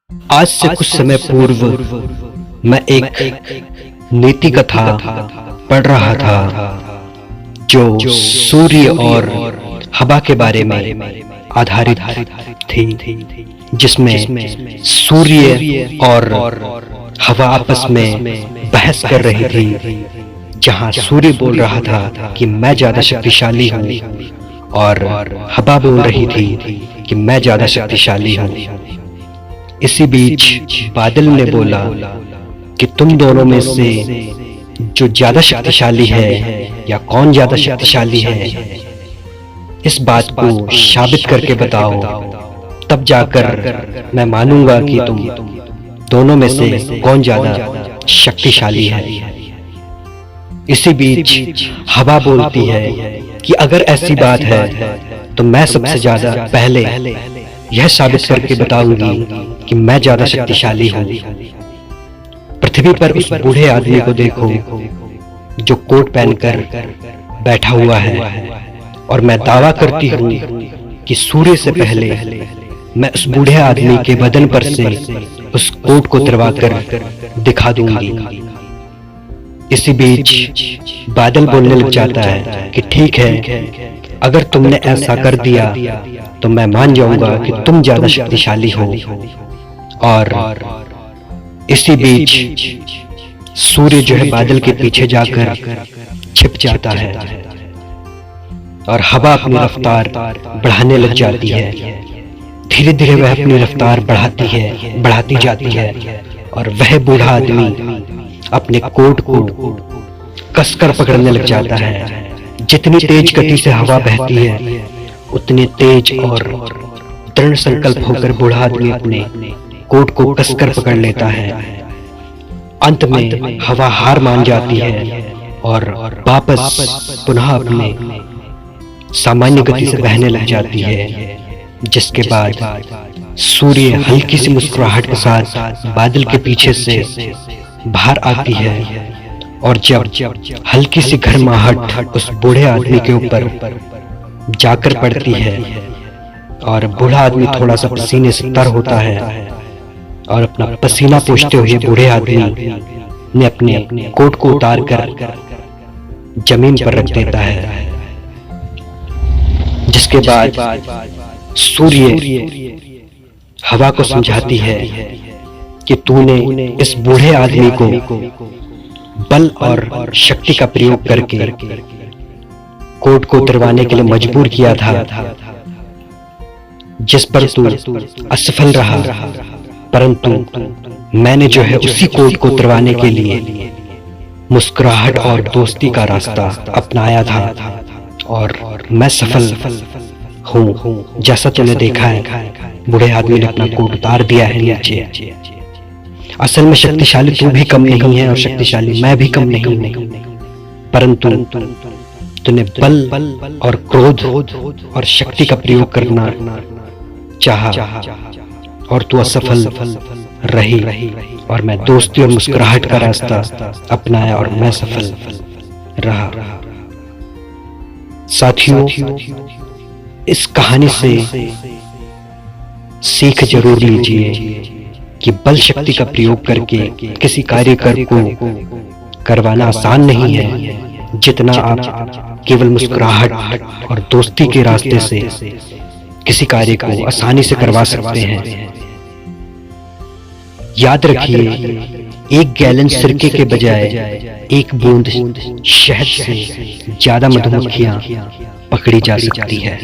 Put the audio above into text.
आज से कुछ समय पूर्व मैं एक नीति कथा पढ़ रहा था जो सूर्य और हवा के बारे में आधारित थी, जिसमें सूर्य और हवा आपस में बहस कर रही थी। जहां सूर्य बोल रहा था कि मैं ज्यादा शक्तिशाली हूँ और हवा बोल रही थी कि मैं ज्यादा शक्तिशाली हूँ। इसी बीच बादल ने बोला कि तुम दोनों में से जो ज्यादा शक्तिशाली है या कौन ज्यादा शक्तिशाली है, इस बात को साबित करके बताओ, तब जाकर मैं मानूंगा कि तुम दोनों में से कौन ज्यादा शक्तिशाली है। इसी बीच हवा बोलती है कि अगर ऐसी बात है तो मैं सबसे ज्यादा पहले यह साबित करके बताऊंगी कि मैं ज्यादा शक्तिशाली हूँ। पृथ्वी पर उस बूढ़े आदमी को देखो जो कोट पहनकर बैठा हुआ है, और मैं दावा करती हूँ कि सूर्य से पहले मैं उस बूढ़े आदमी के बदन पर से उस कोट को उतरवाकर दिखा दूंगी। इसी बीच बादल बोलने लग जाता है कि ठीक है, अगर तुमने ऐसा कर दिया तो मैं मान जाऊंगा कि तुम ज्यादा शक्तिशाली हो। और इसी बीच सूर्य जो है बादल के पीछे जाकर छिप जाता है और हवा अपनी रफ्तार बढ़ाने लग जाती है। धीरे धीरे वह अपनी रफ्तार बढ़ाती जाती है और वह बूढ़ा आदमी अपने कोट को कसकर पकड़ने लग जाता है। जितनी तेज गति से हवा बहती है, उतने तेज और दृढ़ संकल्प होकर बूढ़ा आदमी अपने कोट को कसकर पकड़ लेता है। अंत में हवा हार मान जाती है और वापस पुनः अपने सामान्य गति से बहने लग जाती है। जिसके बाद सूर्य हल्की सी मुस्कुराहट के साथ बादल के पीछे से बाहर आती है, और जब हल्की सी गर्माहट उस बूढ़े आदमी के ऊपर जाकर पड़ती है और बूढ़ा आदमी थोड़ा सा पसीने से तर होता है, और अपना पसीना पोंछते हुए बूढ़े आदमी ने अपने कोट को उतार कर जमीन पर रख देता है। जिसके बाद सूर्य हवा को समझाती है कि तूने इस बूढ़े आदमी को बल और शक्ति का प्रयोग करके कोट को उतरवाने के लिए मजबूर किया था, जिस पर तू असफल रहा। परंतु मैंने जो है उसी कोट को उतरवाने के लिए मुस्कुराहट और दोस्ती का रास्ता अपनाया था, और मैं सफल हूँ। जैसा तुमने देखा है, बूढ़े आदमी ने अपना कोट उतार दिया है नीचे। असल में शक्तिशाली तू भी कम नहीं है और शक्तिशाली मैं भी कम नहीं हूँ, परंतु तूने बल और क्रोध और शक्ति का प्रयोग करना चाहा और तू असफल रही, और मैं दोस्ती और मुस्कुराहट का रास्ता अपनाया और मैं सफल रहा। साथियों, इस कहानी से सीख जरूर लीजिए कि बल शक्ति का प्रयोग करके किसी कार्य को करवाना आसान नहीं है, जितना आप केवल मुस्कुराहट और दोस्ती के रास्ते से किसी कार्य को आसानी से करवा सकते हैं। याद रखिए, एक गैलन सिरके के बजाय एक बूंद शहद से ज्यादा मधुमक्खियां पकड़ी जा सकती है।